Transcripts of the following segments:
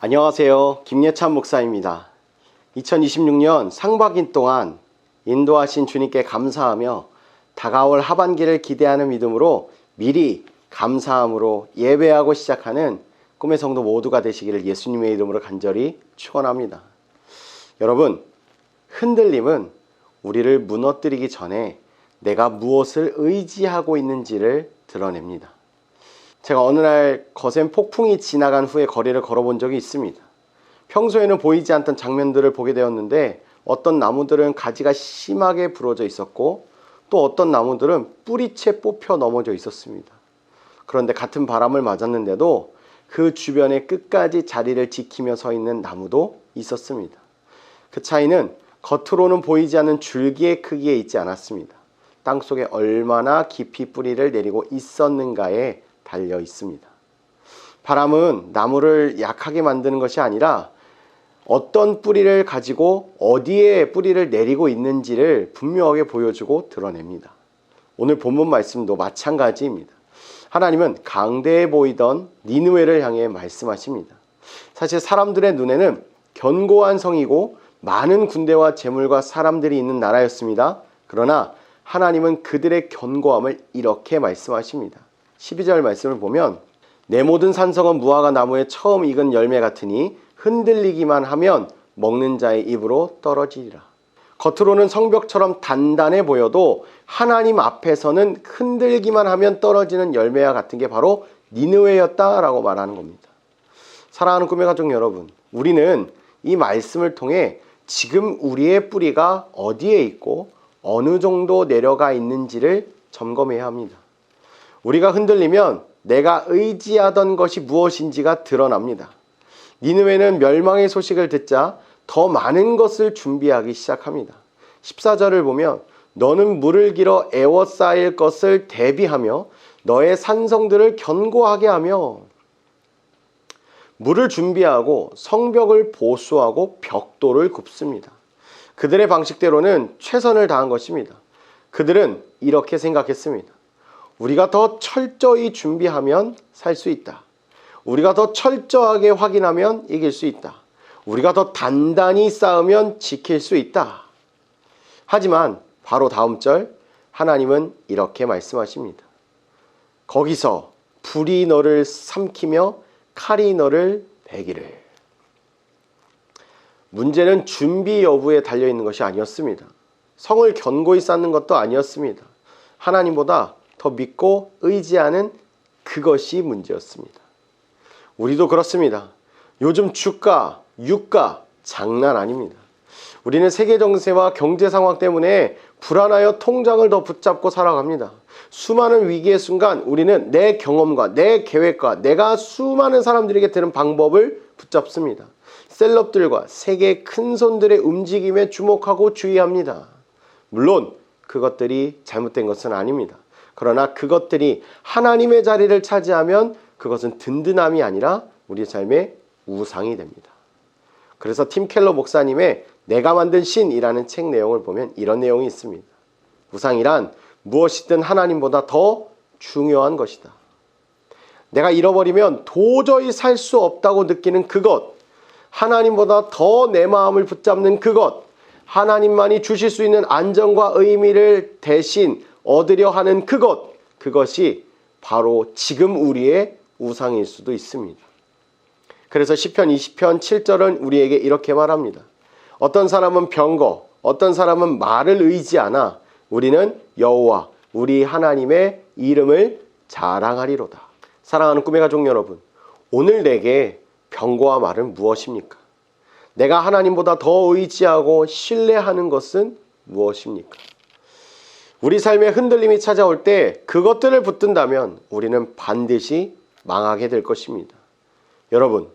안녕하세요. 김예찬 목사입니다. 2026년 상반기 동안 인도하신 주님께 감사하며 다가올 하반기를 기대하는 믿음으로 미리 감사함으로 예배하고 시작하는 꿈의 성도 모두가 되시기를 예수님의 이름으로 간절히 축원합니다. 여러분, 흔들림은 우리를 무너뜨리기 전에 내가 무엇을 의지하고 있는지를 드러냅니다. 제가 어느 날 거센 폭풍이 지나간 후에 거리를 걸어본 적이 있습니다. 평소에는 보이지 않던 장면들을 보게 되었는데 어떤 나무들은 가지가 심하게 부러져 있었고 또 어떤 나무들은 뿌리채 뽑혀 넘어져 있었습니다. 그런데 같은 바람을 맞았는데도 그 주변에 끝까지 자리를 지키며 서 있는 나무도 있었습니다. 그 차이는 겉으로는 보이지 않는 줄기의 크기에 있지 않았습니다. 땅속에 얼마나 깊이 뿌리를 내리고 있었는가에 달려 있습니다. 바람은 나무를 약하게 만드는 것이 아니라 어떤 뿌리를 가지고 어디에 뿌리를 내리고 있는지를 분명하게 보여주고 드러냅니다. 오늘 본문 말씀도 마찬가지입니다. 하나님은 강대해 보이던 니느웨를 향해 말씀하십니다. 사실 사람들의 눈에는 견고한 성이고 많은 군대와 재물과 사람들이 있는 나라였습니다. 그러나 하나님은 그들의 견고함을 이렇게 말씀하십니다. 12절 말씀을 보면 내 모든 산성은 무화과 나무에 처음 익은 열매 같으니 흔들리기만 하면 먹는 자의 입으로 떨어지리라. 겉으로는 성벽처럼 단단해 보여도 하나님 앞에서는 흔들기만 하면 떨어지는 열매와 같은 게 바로 니느웨였다라고 말하는 겁니다. 사랑하는 꿈의 가족 여러분, 우리는 이 말씀을 통해 지금 우리의 뿌리가 어디에 있고 어느 정도 내려가 있는지를 점검해야 합니다. 우리가 흔들리면 내가 의지하던 것이 무엇인지가 드러납니다. 니느웨는 멸망의 소식을 듣자 더 많은 것을 준비하기 시작합니다. 14절을 보면 너는 물을 길어 에워싸일 것을 대비하며 너의 산성들을 견고하게 하며 물을 준비하고 성벽을 보수하고 벽돌을 굽습니다. 그들의 방식대로는 최선을 다한 것입니다. 그들은 이렇게 생각했습니다. 우리가 더 철저히 준비하면 살 수 있다. 우리가 더 철저하게 확인하면 이길 수 있다. 우리가 더 단단히 쌓으면 지킬 수 있다. 하지만 바로 다음 절 하나님은 이렇게 말씀하십니다. 거기서 불이 너를 삼키며 칼이 너를 베기를. 문제는 준비 여부에 달려있는 것이 아니었습니다. 성을 견고히 쌓는 것도 아니었습니다. 하나님보다 더 믿고 의지하는 그것이 문제였습니다. 우리도 그렇습니다. 요즘 주가, 유가 장난 아닙니다. 우리는 세계 정세와 경제 상황 때문에 불안하여 통장을 더 붙잡고 살아갑니다. 수많은 위기의 순간 우리는 내 경험과 내 계획과 내가 수많은 사람들에게 들은 방법을 붙잡습니다. 셀럽들과 세계 큰손들의 움직임에 주목하고 주의합니다. 물론 그것들이 잘못된 것은 아닙니다. 그러나 그것들이 하나님의 자리를 차지하면 그것은 든든함이 아니라 우리 삶의 우상이 됩니다. 그래서 팀 켈러 목사님의 내가 만든 신이라는 책 내용을 보면 이런 내용이 있습니다. 우상이란 무엇이든 하나님보다 더 중요한 것이다. 내가 잃어버리면 도저히 살 수 없다고 느끼는 그것, 하나님보다 더 내 마음을 붙잡는 그것, 하나님만이 주실 수 있는 안정과 의미를 대신 얻으려 하는 그것이 바로 지금 우리의 우상일 수도 있습니다. 그래서 시편 20편 7절은 우리에게 이렇게 말합니다. 어떤 사람은 병거, 어떤 사람은 말을 의지하나 우리는 여호와 우리 하나님의 이름을 자랑하리로다. 사랑하는 꿈의 가족 여러분, 오늘 내게 병거와 말은 무엇입니까? 내가 하나님보다 더 의지하고 신뢰하는 것은 무엇입니까? 우리 삶에 흔들림이 찾아올 때 그것들을 붙든다면 우리는 반드시 망하게 될 것입니다. 여러분,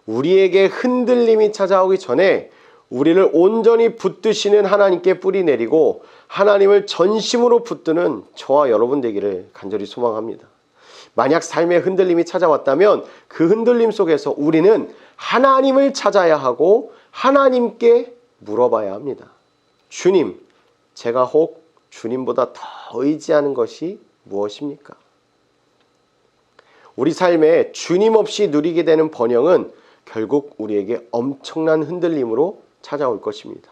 우리에게 흔들림이 찾아오기 전에 우리를 온전히 붙드시는 하나님께 뿌리 내리고 하나님을 전심으로 붙드는 저와 여러분 되기를 간절히 소망합니다. 만약 삶에 흔들림이 찾아왔다면 그 흔들림 속에서 우리는 하나님을 찾아야 하고 하나님께 물어봐야 합니다. 주님, 제가 혹 주님보다 더 의지하는 것이 무엇입니까? 우리 삶에 주님 없이 누리게 되는 번영은 결국 우리에게 엄청난 흔들림으로 찾아올 것입니다.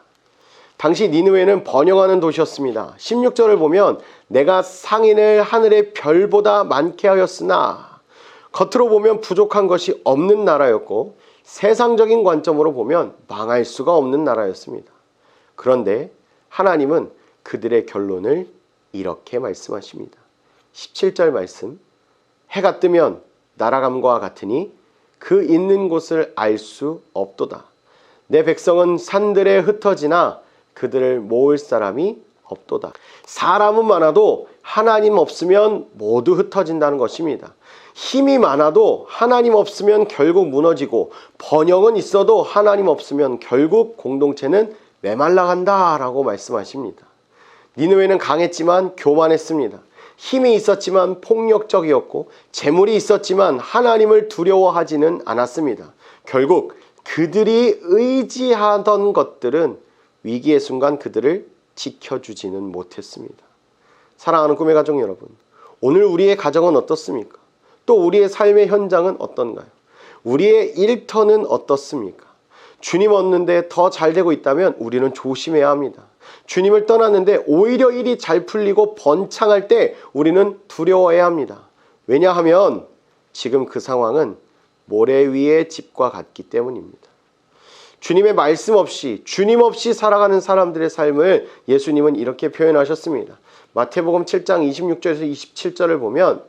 당시 니느웨는 번영하는 도시였습니다. 16절을 보면 내가 상인을 하늘의 별보다 많게 하였으나 겉으로 보면 부족한 것이 없는 나라였고 세상적인 관점으로 보면 망할 수가 없는 나라였습니다. 그런데 하나님은 그들의 결론을 이렇게 말씀하십니다. 17절 말씀, 해가 뜨면 날아감과 같으니 그 있는 곳을 알 수 없도다. 내 백성은 산들에 흩어지나 그들을 모을 사람이 없도다. 사람은 많아도 하나님 없으면 모두 흩어진다는 것입니다. 힘이 많아도 하나님 없으면 결국 무너지고 번영은 있어도 하나님 없으면 결국 공동체는 메말라간다라고 말씀하십니다. 니느웨는 강했지만 교만했습니다. 힘이 있었지만 폭력적이었고 재물이 있었지만 하나님을 두려워하지는 않았습니다. 결국 그들이 의지하던 것들은 위기의 순간 그들을 지켜주지는 못했습니다. 사랑하는 꿈의 가족 여러분, 오늘 우리의 가정은 어떻습니까? 또 우리의 삶의 현장은 어떤가요? 우리의 일터는 어떻습니까? 주님 얻는데 더 잘 되고 있다면 우리는 조심해야 합니다. 주님을 떠났는데 오히려 일이 잘 풀리고 번창할 때 우리는 두려워해야 합니다. 왜냐하면 지금 그 상황은 모래 위의 집과 같기 때문입니다. 주님의 말씀 없이, 주님 없이 살아가는 사람들의 삶을 예수님은 이렇게 표현하셨습니다. 마태복음 7장 26절에서 27절을 보면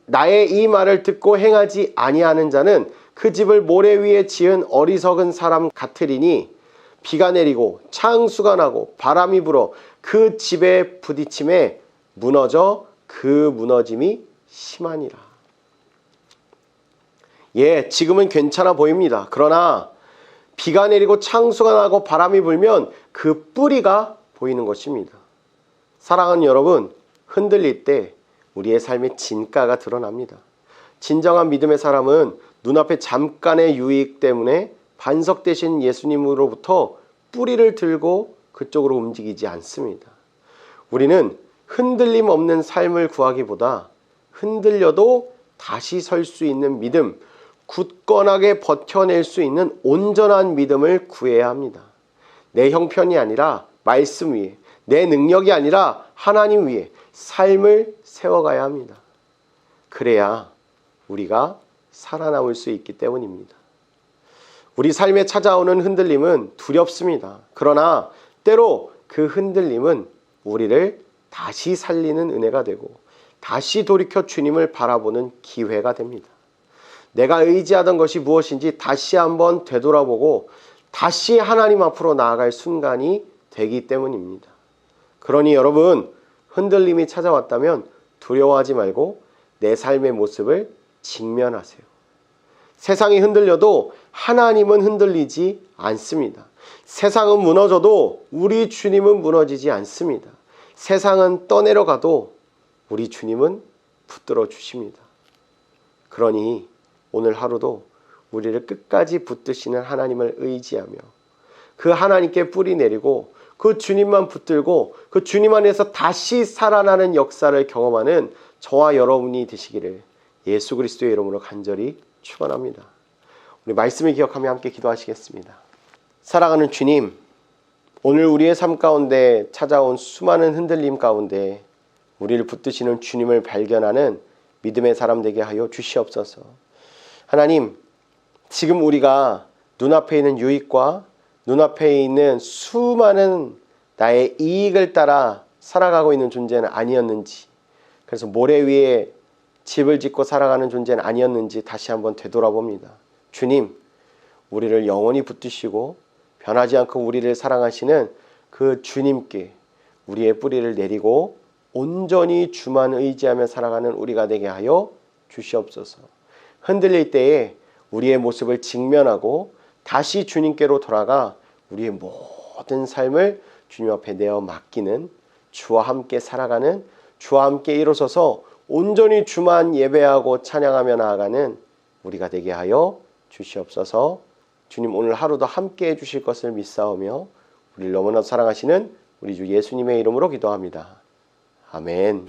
나의 이 말을 듣고 행하지 아니하는 자는 그 집을 모래 위에 지은 어리석은 사람 같으리니 비가 내리고 창수가 나고 바람이 불어 그 집에 부딪힘에 무너져 그 무너짐이 심하니라. 예, 지금은 괜찮아 보입니다. 그러나 비가 내리고 창수가 나고 바람이 불면 그 뿌리가 보이는 것입니다. 사랑하는 여러분, 흔들릴 때 우리의 삶의 진가가 드러납니다. 진정한 믿음의 사람은 눈앞에 잠깐의 유익 때문에 반석되신 예수님으로부터 뿌리를 들고 그쪽으로 움직이지 않습니다. 우리는 흔들림 없는 삶을 구하기보다 흔들려도 다시 설 수 있는 믿음, 굳건하게 버텨낼 수 있는 온전한 믿음을 구해야 합니다. 내 형편이 아니라 말씀 위에, 내 능력이 아니라 하나님 위에 삶을 세워가야 합니다. 그래야 우리가 살아남을 수 있기 때문입니다. 우리 삶에 찾아오는 흔들림은 두렵습니다. 그러나 때로 그 흔들림은 우리를 다시 살리는 은혜가 되고 다시 돌이켜 주님을 바라보는 기회가 됩니다. 내가 의지하던 것이 무엇인지 다시 한번 되돌아보고 다시 하나님 앞으로 나아갈 순간이 되기 때문입니다. 그러니 여러분, 흔들림이 찾아왔다면 두려워하지 말고 내 삶의 모습을 직면하세요. 세상이 흔들려도 하나님은 흔들리지 않습니다. 세상은 무너져도 우리 주님은 무너지지 않습니다. 세상은 떠내려가도 우리 주님은 붙들어 주십니다. 그러니 오늘 하루도 우리를 끝까지 붙드시는 하나님을 의지하며 그 하나님께 뿌리 내리고 그 주님만 붙들고 그 주님 안에서 다시 살아나는 역사를 경험하는 저와 여러분이 되시기를 예수 그리스도의 이름으로 간절히 축원합니다. 우리 말씀을 기억하며 함께 기도하시겠습니다. 사랑하는 주님, 오늘 우리의 삶 가운데 찾아온 수많은 흔들림 가운데 우리를 붙드시는 주님을 발견하는 믿음의 사람 되게 하여 주시옵소서. 하나님, 지금 우리가 눈앞에 있는 유익과 눈앞에 있는 수많은 나의 이익을 따라 살아가고 있는 존재는 아니었는지, 그래서 모래 위에 집을 짓고 살아가는 존재는 아니었는지 다시 한번 되돌아봅니다. 주님, 우리를 영원히 붙드시고 변하지 않고 우리를 사랑하시는 그 주님께 우리의 뿌리를 내리고 온전히 주만 의지하며 살아가는 우리가 되게 하여 주시옵소서. 흔들릴 때에 우리의 모습을 직면하고 다시 주님께로 돌아가 우리의 모든 삶을 주님 앞에 내어 맡기는, 주와 함께 살아가는, 주와 함께 일어서서 온전히 주만 예배하고 찬양하며 나아가는 우리가 되게 하여 주시옵소서. 주님, 오늘 하루도 함께 해주실 것을 믿사오며 우리를 너무나 사랑하시는 우리 주 예수님의 이름으로 기도합니다. 아멘.